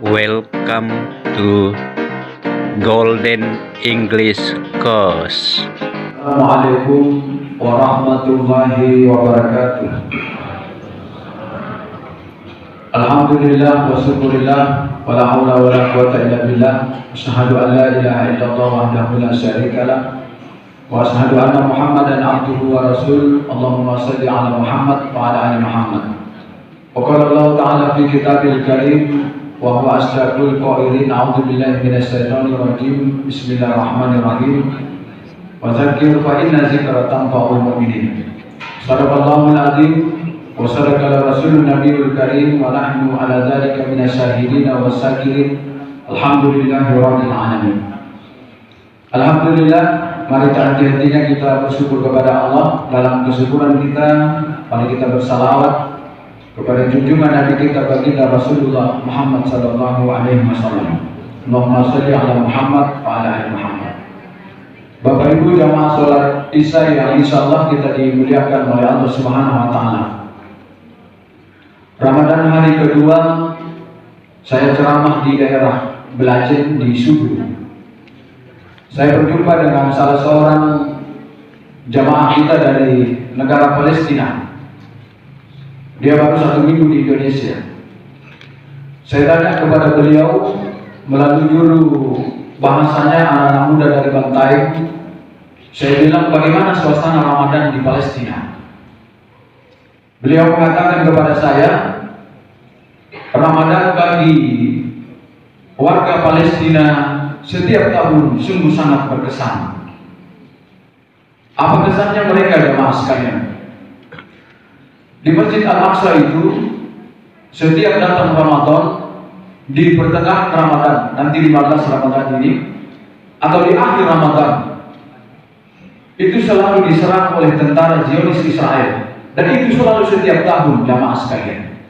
Welcome to Golden English Course. Assalamualaikum warahmatullahi wabarakatuh. Alhamdulillah wa syukurillah wa la haula wa la quwwata illa billah. Asyhadu an la ilaha illallah wahdahu la syarikalah wa asyhadu anna Muhammadan abduhu wa rasul. Allahumma shalli ala Muhammad wa ala ali Muhammad. Wa qala Allah ta'ala fi kitabil karim wa huwa asdaqul qailin. A'udzu billahi minasy syaithanir rajim. Bismillahirrahmanirrahim. Wa dzakir fa inna dzikra tanfa'ul mu'minin. Shadaqallahul azim wa sadaqal rasulun nabiyul karim wa nahnu ala dzalika minasyahidin wa syakirin. Alhamdulillahi rabbil alamin. Alhamdulillah, mari hati-hatinya kita bersyukur kepada Allah. Dalam kesyukuran kita, mari kita bersalawat kepada junjungan Nabi kita baginda Rasulullah Muhammad sallallahu alaihi wasallam. Allahumma shalli ala Muhammad wa ala ali Muhammad. Bapak Ibu jamaah salat Isya yang insyaallah kita dimuliakan oleh Allah Subhanahu wa taala. Ramadan hari kedua saya ceramah di daerah Belajen di Sudu. Saya berjumpa dengan salah seorang jamaah kita dari negara Palestina. Dia baru 1 minggu di Indonesia. Saya tanya kepada beliau melalui juru bahasanya anak-anak muda dari Bantai. Saya bilang, bagaimana suasana Ramadan di Palestina? Beliau mengatakan kepada saya, Ramadan bagi warga Palestina setiap tahun sungguh sangat berkesan. Apa kesannya mereka jemaah sekalian? Di Masjid Al-Aqsa itu setiap datang Ramadan, di pertengahan Ramadan, nanti 15 Ramadan ini, atau di akhir Ramadan, itu selalu diserang oleh tentara Zionis Israel. Dan itu selalu setiap tahun jamaah sekalian.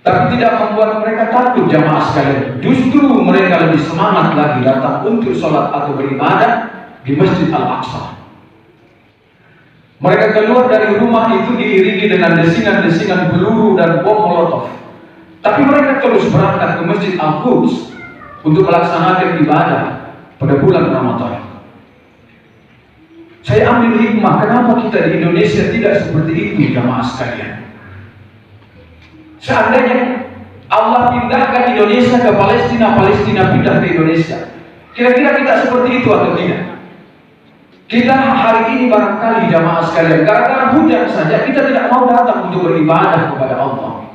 Tapi tidak membuat mereka takut jamaah sekalian. Justru mereka lebih semangat lagi datang untuk sholat atau beribadah di Masjid Al-Aqsa. Mereka keluar dari rumah itu diiringi dengan desingan-desingan peluru dan bom molotov. Tapi mereka terus berangkat ke Masjid Al-Quds untuk melaksanakan ibadah pada bulan Ramadan. Saya ambil hikmah, kenapa kita di Indonesia tidak seperti itu jamaah sekalian? Seandainya Allah pindahkan Indonesia ke Palestina, Palestina pindah ke Indonesia, kira-kira kita seperti itu atau tidak? Kita hari ini barangkali jamaah sekalian, gara-gara hujan saja kita tidak mau datang untuk beribadah kepada Allah.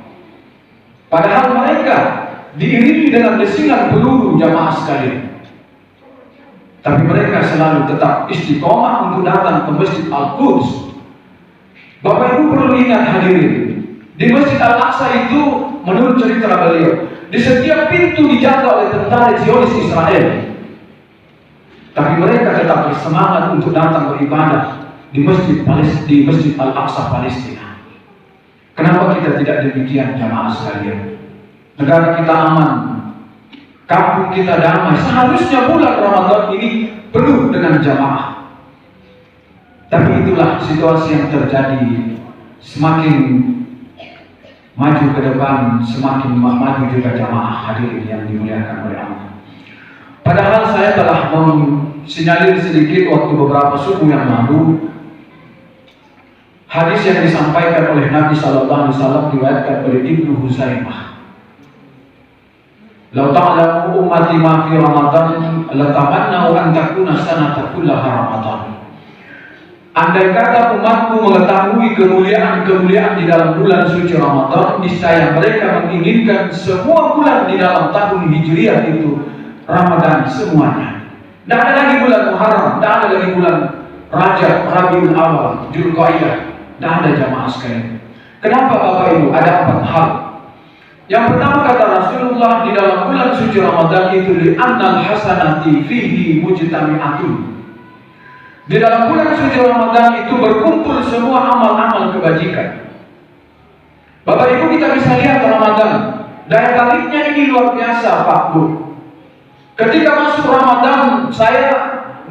Padahal mereka diiringi dengan desingan peluru jamaah sekalian. Tapi mereka selalu tetap istiqomah untuk datang ke Masjid Al-Quds. Bapak Ibu perlu ingat hadirin, di Masjid Al-Aqsa itu menurut cerita beliau, di setiap pintu dijaga oleh tentara Zionis Israel. Tapi mereka tetap bersemangat untuk datang beribadah di Masjid Al-Aqsa Palestina. Kenapa kita tidak demikian jamaah sekalian? Negara kita aman, kampung kita damai. Seharusnya bulan Ramadan ini penuh dengan jamaah. Tapi itulah situasi yang terjadi. Semakin maju ke depan, semakin maju juga jamaah hadirin yang dimuliakan oleh Allah. Padahal saya telah mensinyalir sedikit waktu beberapa subuh yang lalu hadis yang disampaikan oleh Nabi Sallallahu Alaihi Wasallam diriwayatkan oleh Ibnu Huzaimah. "Lau ta'lamu ummati ma fi Ramadan, latamannau an takuna sanata kullaha Ramadan." Andai kata umatku mengetahui kemuliaan-kemuliaan di dalam bulan suci Ramadan, niscaya mereka menginginkan semua bulan di dalam tahun Hijriah itu Ramadan semuanya. Tidak ada lagi bulan Muharram, tidak ada lagi bulan Rajab, Rabiul Awal, Dzulqa'dah. Tidak ada jamaah sekalian. Kenapa Bapak Ibu? Ada 4 hal. Yang pertama kata Rasulullah, di dalam bulan suci Ramadan itu li'annal hasanati fihi mujtami'atun. Di dalam bulan suci Ramadan itu berkumpul semua amal-amal kebajikan. Bapak Ibu, kita bisa lihat Ramadan, daya tariknya ini luar biasa Pak Bu. Ketika masuk Ramadan, saya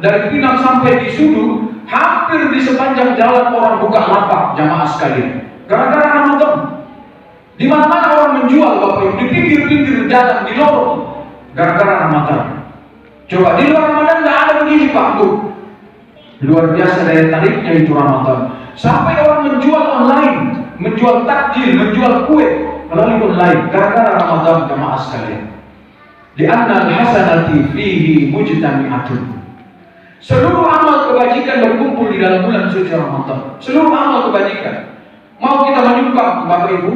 dari Pinang sampai di Sudu, hampir di sepanjang jalan orang buka lapak jamaah sekalian. Gara-gara Ramadan. Di mana-mana orang menjual Bapak Ibu, di pinggir-pinggir jalan di lorong gara-gara Ramadan. Coba di luar Ramadan nggak ada begini Pak Bu. Luar biasa daya tariknya itu Ramadan. Sampai orang menjual online, menjual takjil, menjual kue melalui online gara-gara Ramadan jamaah sekalian. Di annal hasanati fihi mujtami'atun. Seluruh amal kebajikan berkumpul di dalam bulan suci Ramadan. Seluruh amal kebajikan. Mau kita menyumbang Bapak Ibu?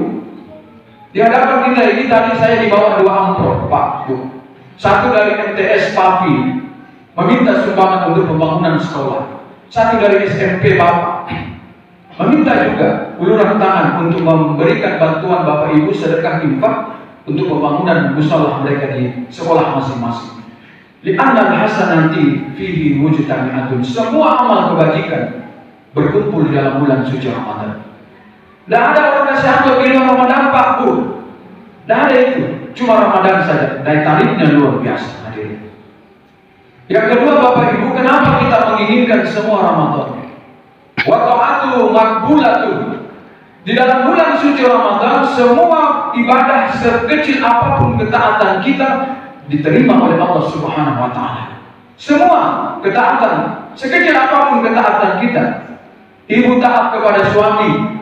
Di hadapan kita ini tadi saya dibawa 2 amplop Pak Bu. Satu dari MTS Papi meminta sumbangan untuk pembangunan sekolah. Satu dari SMP Bapak meminta juga uluran tangan untuk memberikan bantuan Bapak Ibu sedekah infak untuk pembangunan mushola mereka di sekolah masing-masing. Li'annal hasanati fihi mujtami'atun. Semua amal kebajikan berkumpul di dalam bulan suci Ramadan. Tidak ada orang kasih amplop di luar Ramadan Pak Bu. Tidak ada itu. Cuma Ramadan saja. Daya tariknya luar biasa hadirin. Yang kedua Bapak Ibu, kenapa kita menginginkan semua Ramadan? Wa ta'atu maqbulatun. Di dalam bulan suci Ramadan, semua ibadah sekecil apapun ketaatan kita diterima oleh Allah Subhanahu wa taala. Semua ketaatan, sekecil apapun ketaatan kita. Ibu taat kepada suami,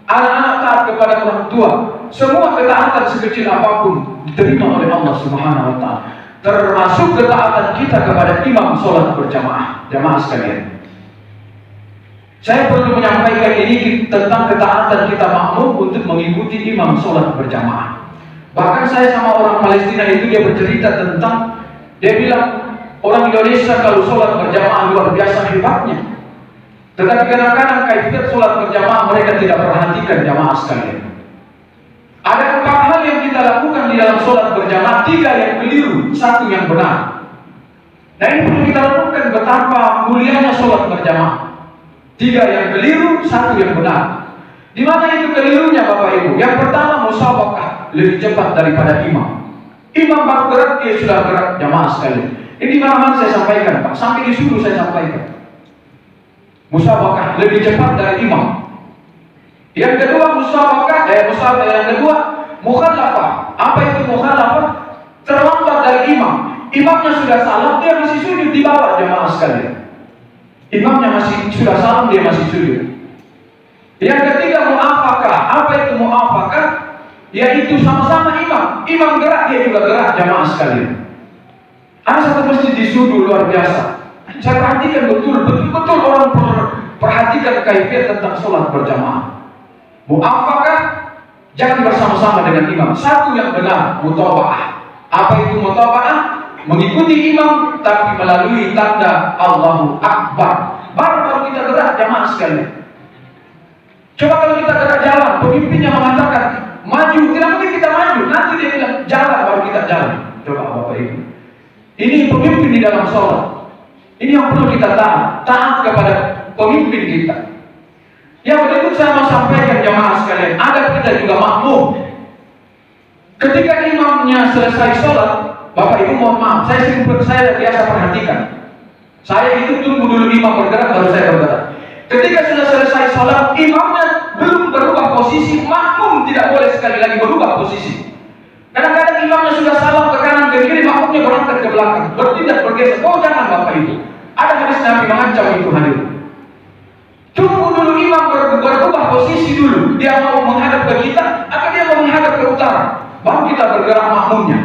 anak-anak taat kepada orang tua, semua ketaatan sekecil apapun diterima oleh Allah Subhanahu wa taala. Termasuk ketaatan kita kepada imam sholat berjamaah, jamaah sekalian. Saya perlu menyampaikan ini tentang ketaatan kita makmum untuk mengikuti imam sholat berjamaah. Bahkan saya sama orang Palestina itu dia bercerita tentang, dia bilang orang Indonesia kalau sholat berjamaah luar biasa hebatnya. Tetapi kadang-kadang kaifiat sholat berjamaah mereka tidak perhatikan jamaah sekalian. Ada 4 hal yang kita lakukan di dalam sholat berjamaah, 3 yang keliru, 1 yang benar. Nah ini perlu kita lakukan betapa mulianya sholat berjamaah. 3 yang keliru, 1 yang benar. Di mana itu kelirunya Bapak Ibu? Yang pertama musabaqah, lebih cepat daripada imam. Imam baru gerak, dia sudah gerak jamaah sekalian. Ini mana saya sampaikan Pak, sampai disuruh saya sampaikan. Musabaqah lebih cepat dari imam. Yang kedua yang kedua mukhalafah. Apa itu mukhalafah? Terlambat dari imam. Imamnya sudah salam, dia masih sujud di bawah jamaah sekalian. Imamnya masih sudah salam, dia masih sujud. Yang ketiga mu'afakah. Apa itu mu'afakah? Yaitu sama-sama imam. Imam gerak, dia juga gerak jamaah sekalian. Ada satu masjid di Sudu luar biasa. Saya perhatikan betul-betul orang perhatikan kaifiat tentang sholat berjamaah. Mu'afakah, jangan bersama-sama dengan imam. 1 yang benar, mutaba'ah. Apa itu mutaba'ah? Mengikuti imam tapi melalui tanda Allahu Akbar. Baru kita gerak jamaah sekalian. Coba kalau kita gerak jalan, pemimpinnya mengatakan maju, tidak mungkin kita maju. Nanti dia bilang jalan, baru kita jalan. Coba Bapak Ibu, ini pemimpin di dalam sholat. Ini yang perlu kita taat kepada pemimpin kita. Yang berikut saya mau sampaikan jamaah sekalian, ada kita juga makmum. Ketika imamnya selesai sholat, Bapak Ibu mohon maaf, saya biasa perhatikan. Saya itu tunggu dulu imam bergerak, baru saya bergerak. Ketika sudah selesai sholat, imamnya belum berubah posisi, makmum tidak boleh sekali lagi berubah posisi. Kadang-kadang imamnya sudah salam ke kanan ke kiri, makmumnya berangkat ke belakang, bertindak bergeser. Oh jangan Bapak Ibu, ada hadis Nabi mengancam itu hadir. Tunggu dulu imam berubah posisi dulu. Dia mau menghadap ke kita atau dia mau menghadap ke utara, baru kita bergerak makmumnya.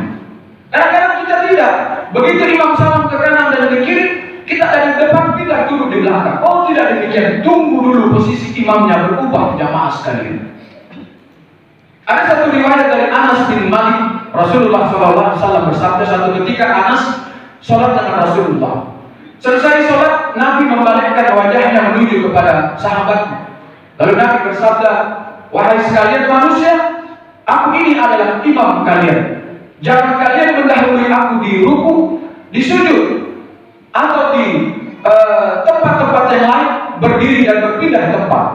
Kadang-kadang kita tidak. Begitu imam salam ke kanan dan ke kiri, kita dari depan tidak duduk di belakang. Oh tidak demikian. Tunggu dulu posisi imamnya berubah jamaah sekalian. Ada satu riwayat dari Anas bin Malik, Rasulullah SAW bersabda satu ketika Anas sholat dengan Rasulullah. Selesai sholat, Nabi membalikkan wajahnya menuju kepada sahabatnya. Lalu Nabi bersabda, wahai sekalian manusia, aku ini adalah imam kalian. Jangan kalian mendahului aku di ruku, di sujud, atau di tempat-tempat yang lain, berdiri dan berpindah tempat.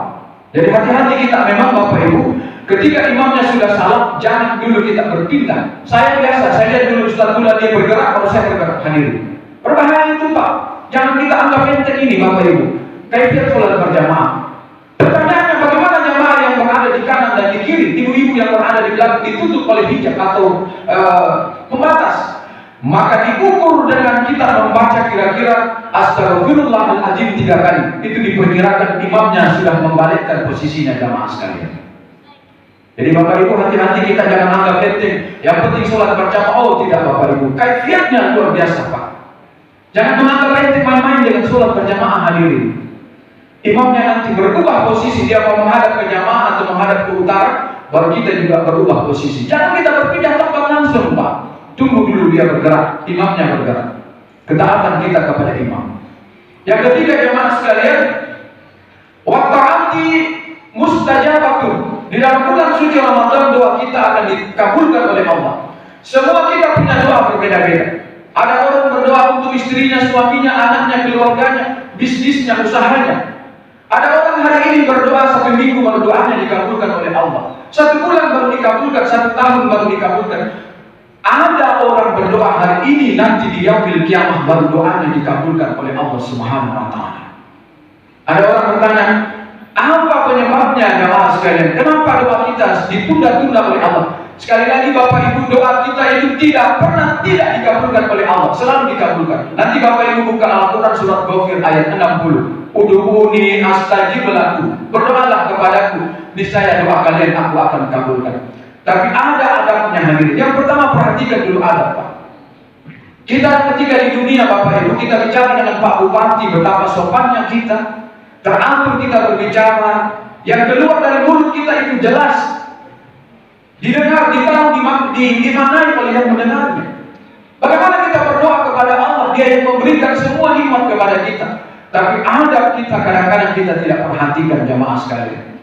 Jadi hati-hati kita memang Bapak Ibu. Ketika imamnya sudah salam, jangan dulu kita berpindah. Saya biasa, saya lihat dulu Ustaz Tula dia bergerak, kalau saya bergerak hadir. Berbahaya itu Pak. Jangan kita anggap enteng ini Bapak Ibu. Kaifiat sholat berjamaah. Pertanyaannya bagaimana jamaah yang berada di kanan dan di kiri? Ibu-ibu pintu yang berada di belakang ditutup oleh hijab atau pembatas, maka diukur dengan kita membaca kira-kira Astaghfirullahaladzim 3 kali. Itu diperkirakan imamnya sudah membalikkan posisinya, jamaah sekalian. Jadi Bapak Ibu, hati-hati kita jangan anggap penting. Yang penting sholat berjamaah. Oh tidak Bapak Ibu, kaifiatnya luar biasa Pak. Jangan menganggap enteng main-main dengan sholat berjamaah, hadirin. Imamnya nanti berubah posisi, dia mau menghadap ke jamaah atau menghadap ke utara, baru kita juga berubah posisi. Jangan kita berpindah tempat langsung Pak. Tunggu dulu dia bergerak, imamnya bergerak. Ketaatan kita kepada imam. Yang ketiga jamaah sekalian, wa ta'ati mustajabatun. Di dalam bulan suci Ramadan doa kita akan dikabulkan oleh Allah. Semua kita punya doa berbeda-beda. Ada orang berdoa untuk istrinya, suaminya, anaknya, keluarganya, bisnisnya, usahanya. Ada orang hari ini berdoa 1 minggu baru doanya dikabulkan oleh Allah. 1 bulan baru dikabulkan, 1 tahun baru dikabulkan. Ada orang berdoa hari ini, nanti di yaumil kiamah baru doanya dikabulkan oleh Allah Subhanahu wa taala. Ada orang bertanya, apa penyebabnya jemaah sekalian? Kenapa doa kita ditunda-tunda oleh Allah? Sekali lagi Bapak Ibu, doa kita itu tidak pernah tidak dikabulkan oleh Allah, selalu dikabulkan. Nanti Bapak Ibu buka Al-Quran surat Ghafir ayat 60. Ud'uni astajib lakum. Berdoalah kepadaku, niscaya doa kalian aku akan kabulkan. Tapi ada adabnya hadirin. Yang pertama, perhatikan dulu adab Pak. Kita ketika di dunia Bapak Ibu, kita bicara dengan Pak Bupati, betapa sopannya kita, teratur kita berbicara, yang keluar dari mulut kita itu jelas, didengar, ditahu, dimaknai oleh yang mendengarnya. Bagaimana kita berdoa kepada Allah, Dia yang memberikan semua nikmat kepada kita. Tapi adab kita kadang-kadang kita tidak perhatikan jamaah sekalian.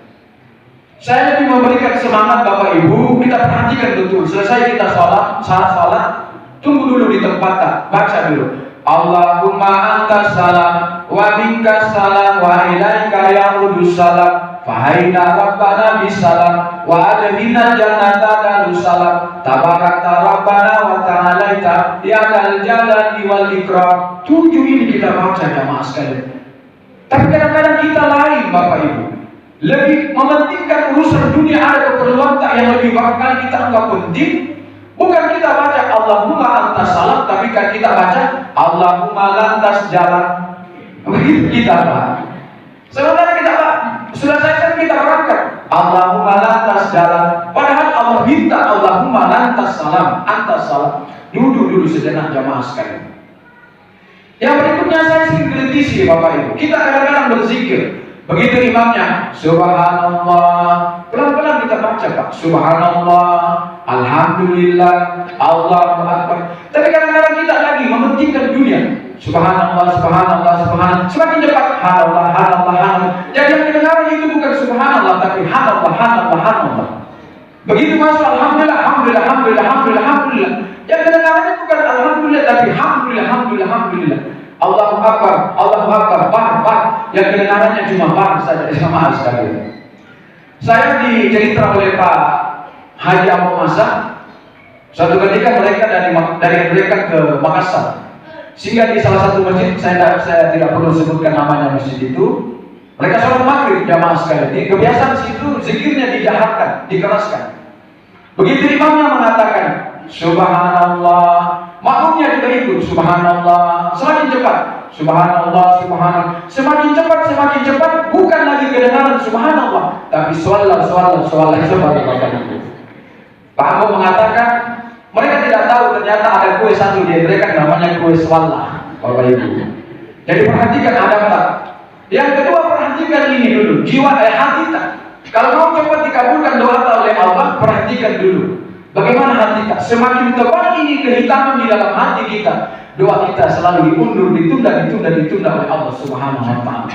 Saya lebih memberikan semangat Bapak Ibu, kita perhatikan betul. Selesai kita sholat, saat sholat, tunggu dulu di tempat, baca dulu. Allahumma antas salam, wa minkas salam, wa ilaika ya'udus salam. Fahaina Rabbana bisalam, wa adhina jannata darussalam. Tabarakta Rabbana wa ta'alaita, ya dal jalali wal ikram. 7 ini kita baca jamaah sekalian. Tapi kadang-kadang kita lain Bapak Ibu, lebih mementingkan urusan dunia, ada keperluan tak yang lebih barangkali kita anggap penting. Bukan kita baca Allahumma antas salam, tapi kan kita baca Allahumma lantas jalan. Begitu kita Pak. Sebenarnya kita Pak, sudah selesai kita berangkat Allahumma lantas jalan. Padahal Allah minta Allahumma lantas salam, antas salam. Duduk sejenak jamaah sekalian. Yang berikutnya saya sering kritisi Bapak Ibu. Kita kadang-kadang berzikir. Begitu imamnya Subhanallah, pelan-pelan kita baca Pak. Subhanallah, Alhamdulillah, Allahu Akbar. Tapi kadang-kadang kita lagi mementingkan dunia. Subhanallah, Subhanallah, Subhanallah. Semakin cepat Hanallah, Hanallah, Hanallah. Jadi yang kedengaran itu bukan Subhanallah, tapi Hanallah, Hanallah, Hanallah. Begitu masuk Alhamdulillah, Alhamdulillah, Alhamdulillah, Alhamdulillah, Alhamdulillah. Yang kedengarannya bukan Alhamdulillah, tapi Alhamdulillah, Alhamdulillah, Alhamdulillah. Allahu Akbar, Allahu Akbar, bar. Yang kedengarannya cuma bar saja, sama sekali. Saya dicerita oleh Pak Haji Abu Masa. Suatu ketika mereka dari mereka ke Makassar, sehingga di salah satu masjid, saya tidak perlu sebutkan namanya masjid itu, mereka sholat maghrib jamaah sekalian. Di kebiasaan situ zikirnya dijahatkan, dikeraskan. Begitu imamnya mengatakan Subhanallah, makmumnya juga ikut Subhanallah. Semakin cepat Subhanallah, Subhanallah. Semakin cepat, bukan lagi kedengaran Subhanallah, tapi Subhanallah. Pak Abu mengatakan mereka tidak tahu ternyata ada kue satu di mereka namanya kue swallah, Bapak Ibu. Jadi perhatikan adab tak. Yang kedua, perhatikan ini dulu, jiwa hati tak. Kalau mau cepat dikabulkan doa oleh Allah, perhatikan dulu bagaimana hati kita. Semakin tebal ini kehitaman di dalam hati kita, doa kita selalu diundur, ditunda oleh Allah Subhanahu wa taala.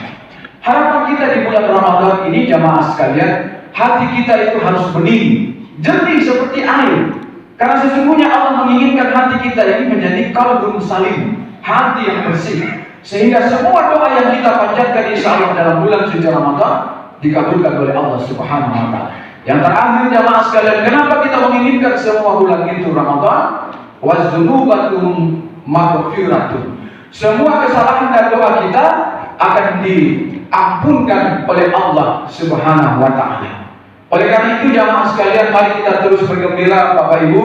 Harapan kita di bulan Ramadan ini jamaah sekalian, hati kita itu harus bening, jernih seperti air. Karena sesungguhnya Allah menginginkan hati kita ini menjadi qalbun salim, hati yang bersih. Sehingga semua doa yang kita panjatkan insyaallah dalam bulan suci Ramadan dikabulkan oleh Allah Subhanahu wa taala. Yang terakhir jamaah sekalian, kenapa kita menginginkan semua bulan itu Ramadan? Waz-dzunubatum maghfiratun. Semua kesalahan dan doa kita akan diampunkan oleh Allah Subhanahu wa taala. Oleh karena itu jamaah sekalian, mari kita terus bergembira Bapak Ibu,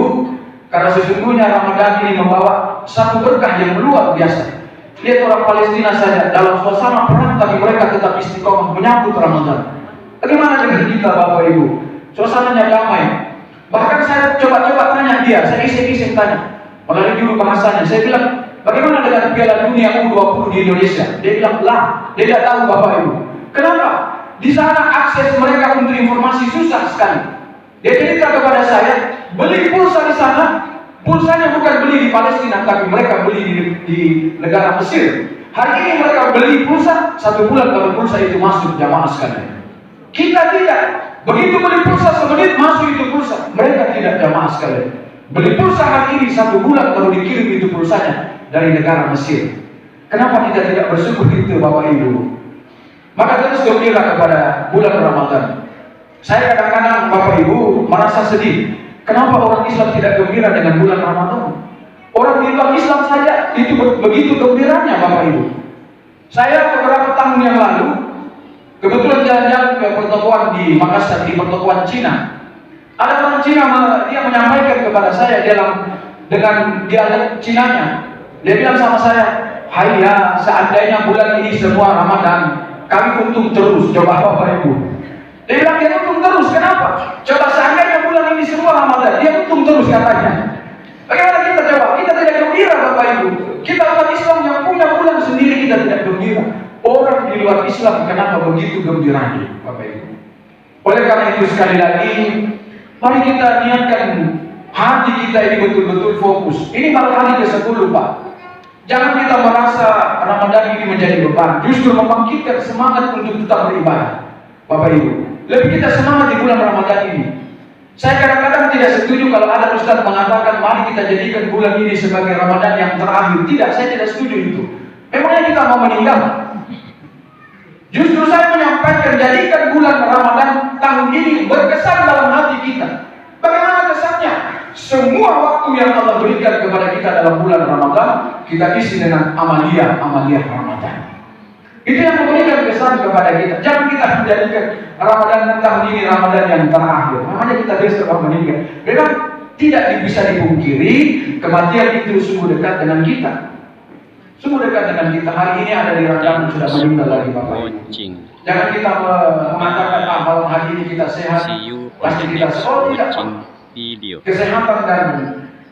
karena sesungguhnya Ramadan ini membawa satu berkah yang luar biasa. Lihat orang Palestina saja dalam suasana perang, tapi mereka tetap istiqomah menyambut Ramadan. Bagaimana dengan kita Bapak Ibu? Suasananya damai. Bahkan saya coba-coba tanya dia, saya iseng-iseng tanya melalui juru bahasanya. Saya bilang, bagaimana dengan Piala Dunia U20 di Indonesia? Dia bilang, lah, dia tidak tahu Bapak Ibu. Kenapa? Di sana akses mereka untuk informasi susah sekali. Dia cerita kepada saya, beli pulsa di sana, pulsanya bukan beli di Palestina, tapi mereka beli di negara Mesir. Hari ini mereka beli pulsa 1 bulan kalau pulsa itu masuk, jamaah sekalian. Kita tidak. Begitu beli pulsa semenit masuk itu pulsa. Mereka tidak, jamaah sekalian. Beli pulsa hari ini 1 bulan kalau dikirim itu pulsanya dari negara Mesir. Kenapa kita tidak bersyukur itu Bapak Ibu? Maka terus gembira kepada bulan Ramadan. Saya kadang-kadang Bapak Ibu merasa sedih. Kenapa orang Islam tidak gembira dengan bulan Ramadan? Orang di luar Islam saja itu begitu gembiranya Bapak Ibu. Saya beberapa tahun yang lalu kebetulan jalan-jalan ke pertokoan di Makassar, di pertokoan Cina. Ada orang Cina, dia menyampaikan kepada saya dengan dialek Cinanya. Dia bilang sama saya, "Hai ya, seandainya bulan ini semua Ramadan, kami untung terus." Coba Bapak Ibu. Dia bilang dia untung terus, kenapa? Coba seandainya bulan ini semua Ramadan, dia untung terus katanya. Bagaimana kita coba? Kita tidak gembira Bapak Ibu. Kita umat Islam yang punya bulan sendiri kita tidak gembira. Orang di luar Islam kenapa begitu gembiranya Bapak Ibu? Oleh karena itu sekali lagi, mari kita niatkan hati kita ini betul-betul fokus. Ini baru hari ke-10 Pak. Jangan kita merasa Ramadan ini menjadi beban, justru membangkitkan semangat untuk tetap beribadah Bapak Ibu. Lebih kita semangat di bulan Ramadan ini. Saya kadang-kadang tidak setuju kalau ada ustaz mengatakan mari kita jadikan bulan ini sebagai Ramadan yang terakhir. Tidak, saya tidak setuju itu. Memangnya kita mau meninggal? Justru saya menyampaikan jadikan bulan Ramadan tahun ini berkesan dalam hati kita. Bagaimana kesannya? Semua waktu yang Allah berikan kepada kita dalam bulan Ramadan kita isi dengan amaliyah Ramadan. Itu yang memberikan kesan kepada kita. Jangan kita menjadikan Ramadan tahun ini Ramadan yang terakhir. Makanya kita besok akan meninggal. Memang tidak bisa dipungkiri kematian itu sungguh dekat dengan kita. Sungguh dekat dengan kita. Hari ini ada di rakaman sudah meninggal lagi Bapak Ibu. Jangan kita mengatakan malam hari ini kita sehat, pasti kita tidak. Kesehatan dan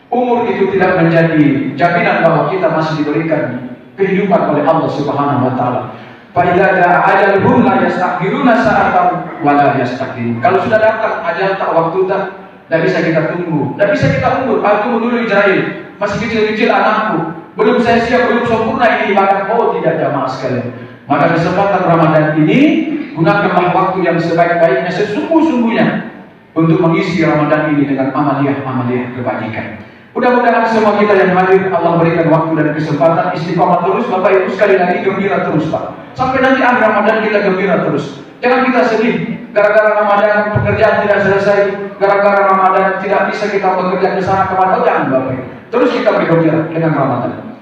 umur itu tidak menjadi jaminan bahwa kita masih diberikan kehidupan oleh Allah Subhanahu wa taala. Fa idza jaa ajaluhum la yastakhiruna sa'atan wa la yastaqdimun. Kalau sudah datang ajal tak waktu tak bisa kita tunggu. Tak bisa kita undur. Tunggu dulu Israel. Masih kecil-kecil anakku. Belum saya siap, belum sempurna ini ibadah. Oh tidak, jamaah sekalian. Maka kesempatan Ramadan ini gunakanlah waktu yang sebaik-baiknya, sesungguh-sungguhnya untuk mengisi Ramadan ini dengan amaliyah kebajikan. Mudah-mudahan semua kita yang hadir Allah berikan waktu dan kesempatan istiqomah terus Bapak Ibu, sekali lagi gembira terus Pak. Sampai nanti akhir Ramadan kita gembira terus. Jangan kita sedih gara-gara Ramadan pekerjaan tidak selesai, gara-gara Ramadan tidak bisa kita bekerja ke sana kemana. Jangan Bapak Ibu. Terus kita bergembira dengan Ramadan.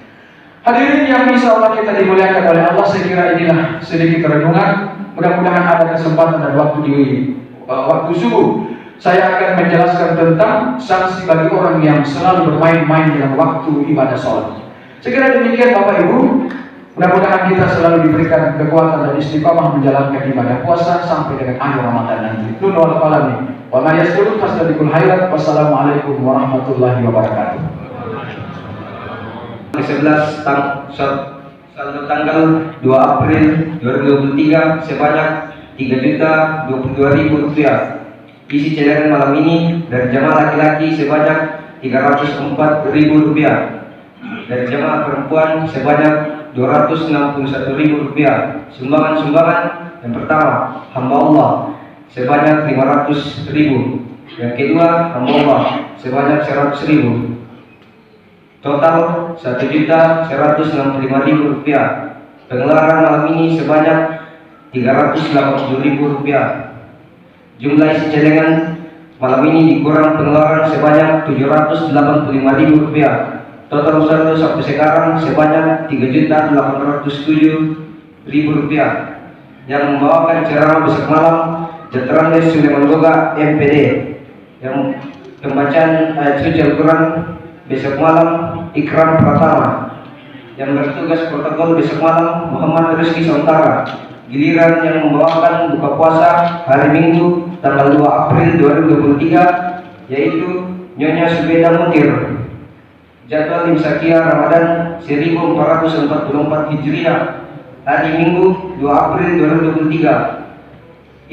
Hadirin yang insya Allah kita dimuliakan oleh Allah, saya kira inilah sedikit renungan. Mudah-mudahan ada kesempatan dan waktu di waktu subuh saya akan menjelaskan tentang sanksi bagi orang yang selalu bermain-main dengan waktu ibadah sholat. Sekira demikian Bapak Ibu, mudah-mudahan kita selalu diberikan kekuatan dan istiqamah menjalankan ibadah puasa sampai dengan akhir Ramadan nanti. Nun wal qalami wa ma yasduru fastabiqul khairat. Wassalamualaikum warahmatullahi wabarakatuh. 11 tanggal 2 April 2023 sebanyak Rp3.022.000. Isi ceceran malam ini dari jamaah laki-laki sebanyak Rp304.000, dari jamaah perempuan sebanyak Rp261.000. Sumbangan yang pertama hamba Allah sebanyak Rp500.000, yang kedua hamba Allah sebanyak Rp100.000. Total Rp1.165.000. Pengeluaran malam ini sebanyak Rp380.000. Jumlah isi celengan malam ini dikurang pengeluaran sebanyak Rp785.000. Total saldo sampai sekarang sebanyak Rp3.807.000. Yang membawakan ceramah besok malam Jatrandes Suleman Goga MPD, yang pembacaan ayat suci Al-Quran besok malam Ikram Pratama, yang bertugas protokol besok malam Muhammad Rizki Sontara. Giliran yang membawakan buka puasa hari Minggu tanggal 2 April 2023 yaitu Nyonya Subeda Mutir. Jadwal Imsakia Ramadan 1444 Hijriah hari Minggu 2 April 2023.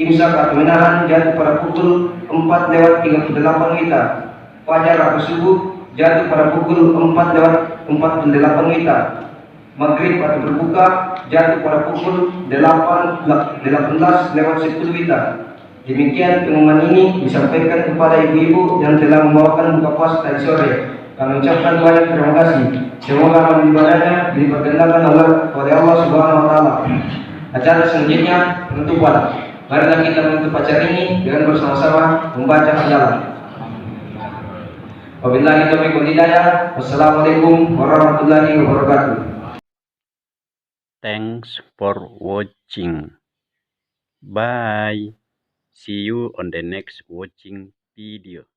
Imsak atau menahan jatuh pada pukul 4:38 WITA. Fajar atau subuh jatuh pada pukul 4:48 WITA. Maghrib atau berbuka jatuh pada pukul 18:10 WITA. Demikian pengumuman ini disampaikan kepada ibu-ibu yang telah membawakan buka puasa tadi sore. Kami ucapkan banyak terima kasih. Semoga amal ibadahnya dilipat gandakan oleh Allah Subhanahu wa taala. Acara selanjutnya penutupan. Marilah kita menutup acara ini dengan bersama-sama membaca hamdalah. Wabillahi taufiq wal hidayah. Wassalamualaikum warahmatullahi wabarakatuh. Thanks for watching. Bye. See you on the next watching video.